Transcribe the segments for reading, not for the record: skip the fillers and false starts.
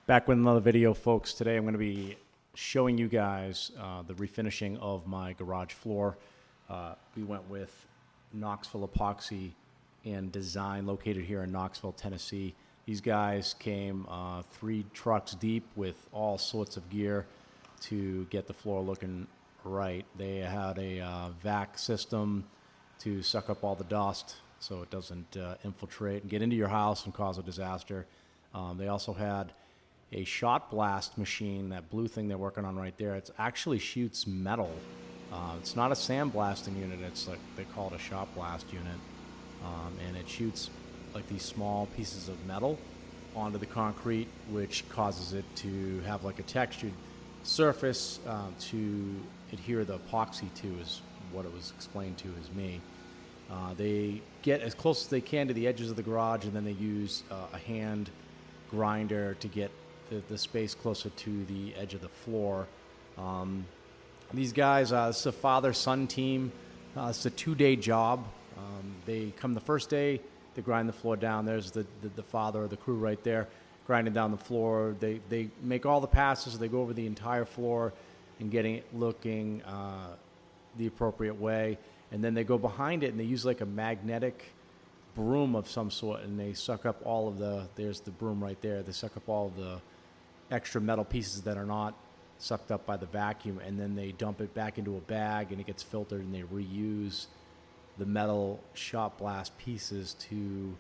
Back with another video, folks. Today I'm going to be showing you guys the refinishing of my garage floor. We went with Knoxville Epoxy and Design, located here in Knoxville, Tennessee. These guys came 3 trucks deep with all sorts of gear to get the floor looking right. They had a vac system to suck up all the dust so it doesn't infiltrate and get into your house and cause a disaster. They also had a shot blast machine, that blue thing they're working on right there. It actually shoots metal. It's not a sandblasting unit. It's like they call it a shot blast unit. And it shoots like these small pieces of metal onto the concrete, which causes it to have like a textured surface to adhere the epoxy to, is what it was explained to as me. They get as close as they can to the edges of the garage, and then they use a hand grinder to get the space closer to the edge of the floor. These guys, this is a father-son team. It's a 2-day job. They come the first day, they grind the floor down. There's the father of the crew right there, grinding down the floor. They make all the passes. They go over the entire floor and getting it looking the appropriate way. And then they go behind it and they use like a magnetic broom of some sort, and they suck up all of there's the broom right there. They suck up all of the extra metal pieces that are not sucked up by the vacuum, and then they dump it back into a bag and it gets filtered, and they reuse the metal shot blast pieces to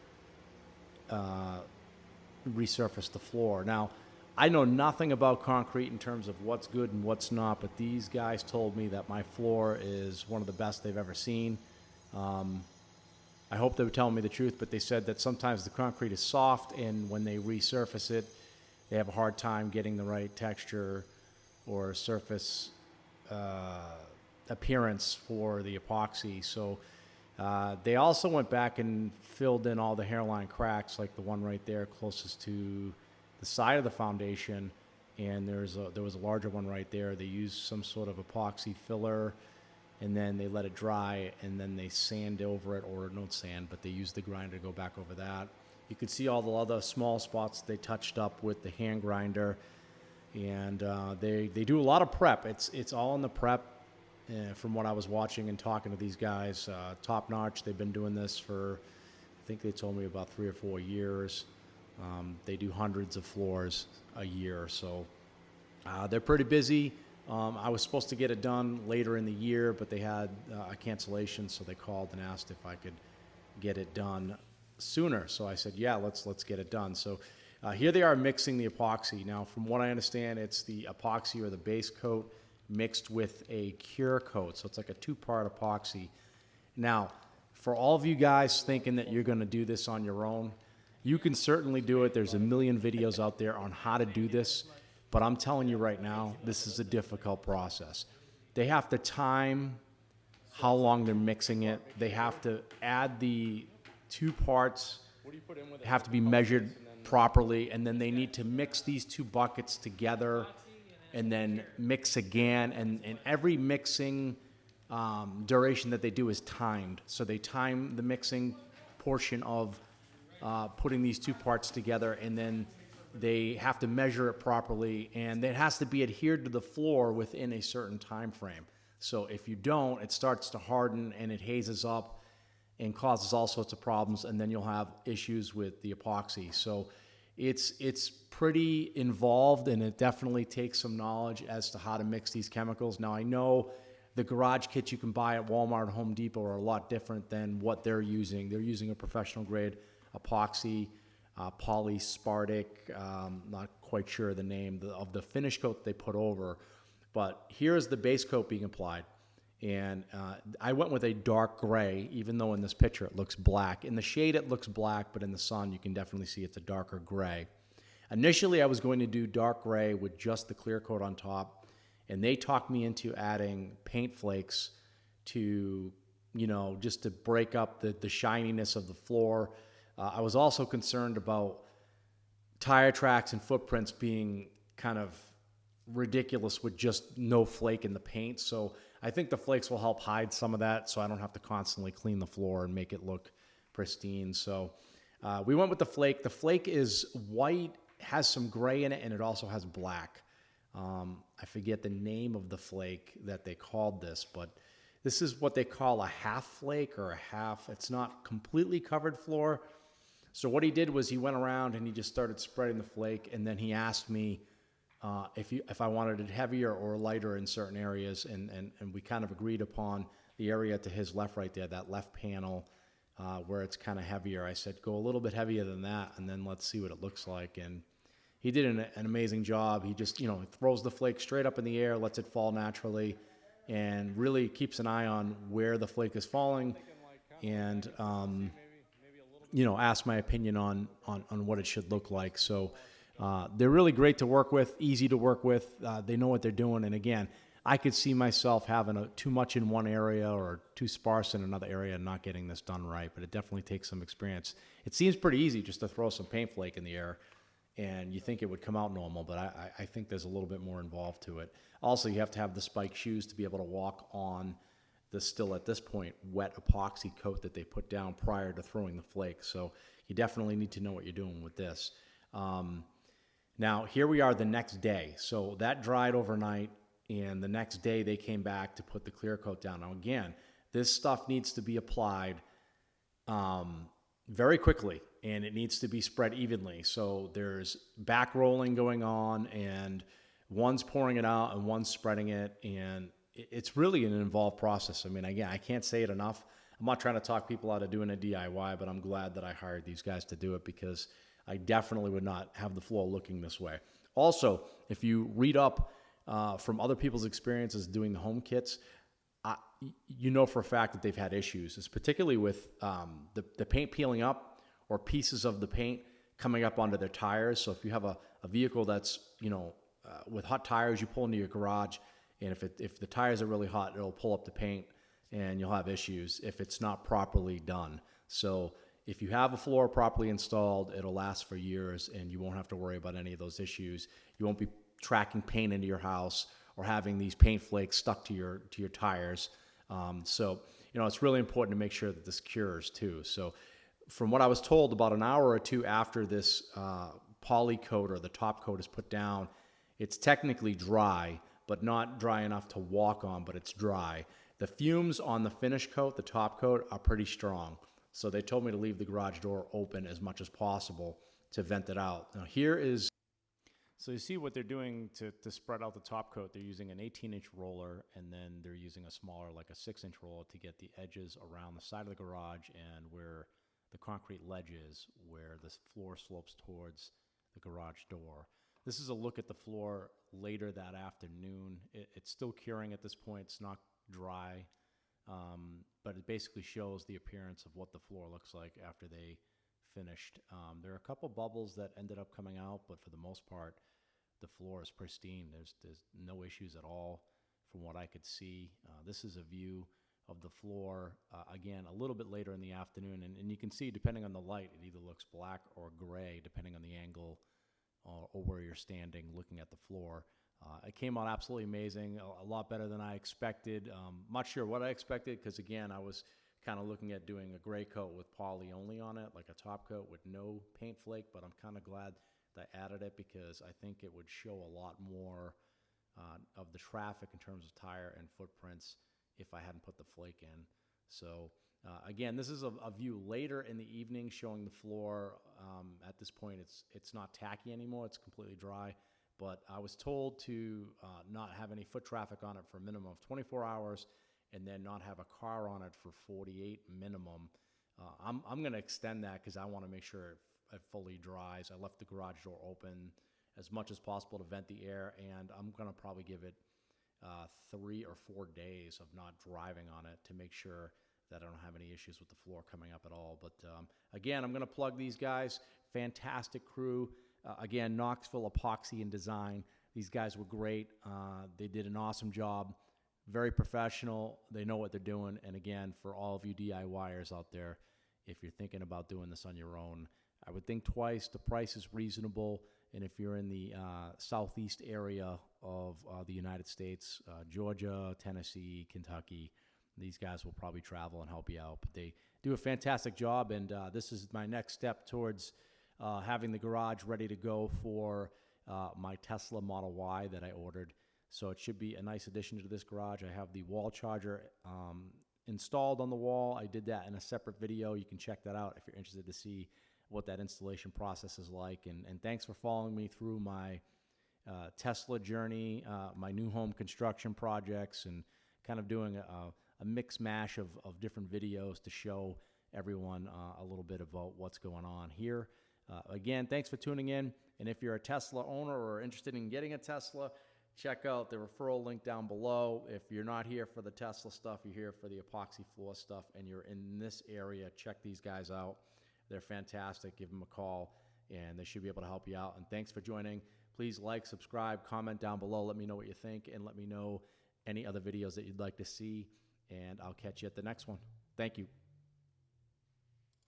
resurface the floor. Now, I know nothing about concrete in terms of what's good and what's not, but these guys told me that my floor is one of the best they've ever seen. I hope they were telling me the truth, but they said that sometimes the concrete is soft, and when they resurface it, they have a hard time getting the right texture or surface appearance for the epoxy. So they also went back and filled in all the hairline cracks, like the one right there closest to the side of the foundation, and there was a larger one right there. They used some sort of epoxy filler, and then they let it dry, and then they sand over it, or not sand, but they used the grinder to go back over that. You could see all the other small spots they touched up with the hand grinder, and they do a lot of prep. It's all in the prep. From what I was watching and talking to these guys, top notch. They've been doing this for, I think they told me, about 3 or 4 years. They do hundreds of floors a year, so they're pretty busy. I was supposed to get it done later in the year, but they had a cancellation, so they called and asked if I could get it done sooner. So I said, yeah, let's get it done. So here they are mixing the epoxy. Now, from what I understand, it's the epoxy or the base coat mixed with a cure coat. So it's like a 2-part epoxy. Now, for all of you guys thinking that you're going to do this on your own, you can certainly do it. There's a million videos out there on how to do this. But I'm telling you right now, this is a difficult process. They have to time how long they're mixing it. They have to add the 2 parts, have to be measured properly, and then they need to mix these 2 buckets together and then mix again. And every mixing duration that they do is timed. So they time the mixing portion of putting these 2 parts together, and then they have to measure it properly, and it has to be adhered to the floor within a certain time frame. So if you don't, it starts to harden and it hazes up and causes all sorts of problems, and then you'll have issues with the epoxy. So it's pretty involved, and it definitely takes some knowledge as to how to mix these chemicals. Now, I know the garage kits you can buy at Walmart or Home Depot are a lot different than what they're using. They're using a professional grade epoxy, polyspartic, not quite sure the name of the finish coat they put over, but here's the base coat being applied. And I went with a dark gray, even though in this picture it looks black. In the shade it looks black, but in the sun you can definitely see it's a darker gray. Initially I was going to do dark gray with just the clear coat on top, and they talked me into adding paint flakes to, just to break up the shininess of the floor. I was also concerned about tire tracks and footprints being kind of ridiculous with just no flake in the paint. So I think the flakes will help hide some of that, so I don't have to constantly clean the floor and make it look pristine. So we went with the flake. The flake is white has some gray in it, and it also has black. I forget the name of the flake that they called this, but this is what they call a half flake or a half. It's not completely covered floor. So what he did was he went around and he just started spreading the flake, and then he asked me if I wanted it heavier or lighter in certain areas, and we kind of agreed upon the area to his left right there, that left panel where it's kind of heavier. I said, go a little bit heavier than that, and then let's see what it looks like. And he did an amazing job. He just, throws the flake straight up in the air, lets it fall naturally, and really keeps an eye on where the flake is falling, and ask my opinion on what it should look like. So they're really great to work with, easy to work with. They know what they're doing. And again, I could see myself having too much in one area or too sparse in another area and not getting this done right, but it definitely takes some experience. It seems pretty easy just to throw some paint flake in the air, and you think it would come out normal, but I think there's a little bit more involved to it. Also, you have to have the spike shoes to be able to walk on the still, at this point, wet epoxy coat that they put down prior to throwing the flake. So you definitely need to know what you're doing with this. Now, here we are the next day. So that dried overnight, and the next day they came back to put the clear coat down. Now, again, this stuff needs to be applied very quickly, and it needs to be spread evenly. So there's back rolling going on, and one's pouring it out and one's spreading it, and it's really an involved process. I mean, again, I can't say it enough. I'm not trying to talk people out of doing a DIY, but I'm glad that I hired these guys to do it, because I definitely would not have the floor looking this way. Also, if you read up from other people's experiences doing the home kits, you know for a fact that they've had issues. It's particularly with the paint peeling up or pieces of the paint coming up onto their tires. So if you have a vehicle that's, with hot tires, you pull into your garage, and if the tires are really hot, it'll pull up the paint and you'll have issues if it's not properly done. So if you have a floor properly installed, it'll last for years, and you won't have to worry about any of those issues. You won't be tracking paint into your house or having these paint flakes stuck to your tires. So it's really important to make sure that this cures too. So from what I was told, about an hour or two after this poly coat or the top coat is put down, it's technically dry, but not dry enough to walk on, but it's dry. The fumes on the finish coat, the top coat, are pretty strong. So they told me to leave the garage door open as much as possible to vent it out. Now so you see what they're doing to spread out the top coat. They're using an 18-inch roller, and then they're using a smaller, like a 6-inch roller, to get the edges around the side of the garage and where the concrete ledge is, where the floor slopes towards the garage door. This is a look at the floor later that afternoon. It's still curing at this point. It's not dry, but it basically shows the appearance of what the floor looks like after they finished. There are a couple bubbles that ended up coming out, but for the most part, the floor is pristine. There's no issues at all from what I could see. This is a view of the floor, again, a little bit later in the afternoon, and you can see, depending on the light, it either looks black or gray, depending on the angle or where you're standing looking at the floor. It came out absolutely amazing, a lot better than I expected. Not sure what I expected, because again, I was kind of looking at doing a gray coat with poly only on it, like a top coat with no paint flake, but I'm kind of glad that I added it, because I think it would show a lot more of the traffic in terms of tire and footprints if I hadn't put the flake in. So again, this is a view later in the evening showing the floor. At this point, it's not tacky anymore. It's completely dry. But I was told to not have any foot traffic on it for a minimum of 24 hours, and then not have a car on it for 48 minimum. I'm going to extend that, because I want to make sure it fully dries. I left the garage door open as much as possible to vent the air, and I'm going to probably give it 3 or 4 days of not driving on it to make sure that I don't have any issues with the floor coming up at all. But again, I'm going to plug these guys. Fantastic crew. Again, Knoxville Epoxy and Design. These guys were great. They did an awesome job. Very professional. They know what they're doing. And again, for all of you DIYers out there, if you're thinking about doing this on your own, I would think twice. The price is reasonable. And if you're in the southeast area of the United States, Georgia, Tennessee, Kentucky, these guys will probably travel and help you out. But they do a fantastic job, and this is my next step towards having the garage ready to go for my Tesla Model Y that I ordered. So it should be a nice addition to this garage. I have the wall charger installed on the wall. I did that in a separate video. You can check that out if you're interested to see what that installation process is like. And thanks for following me through my Tesla journey, my new home construction projects, and kind of doing a mix mash of different videos to show everyone a little bit about what's going on here. Again, thanks for tuning in. And if you're a Tesla owner or interested in getting a Tesla, check out the referral link down below. If you're not here for the Tesla stuff, you're here for the epoxy floor stuff, and you're in this area, check these guys out. They're fantastic. Give them a call, and they should be able to help you out. And thanks for joining. Please like, subscribe, comment down below. Let me know what you think, and let me know any other videos that you'd like to see, and I'll catch you at the next one. Thank you.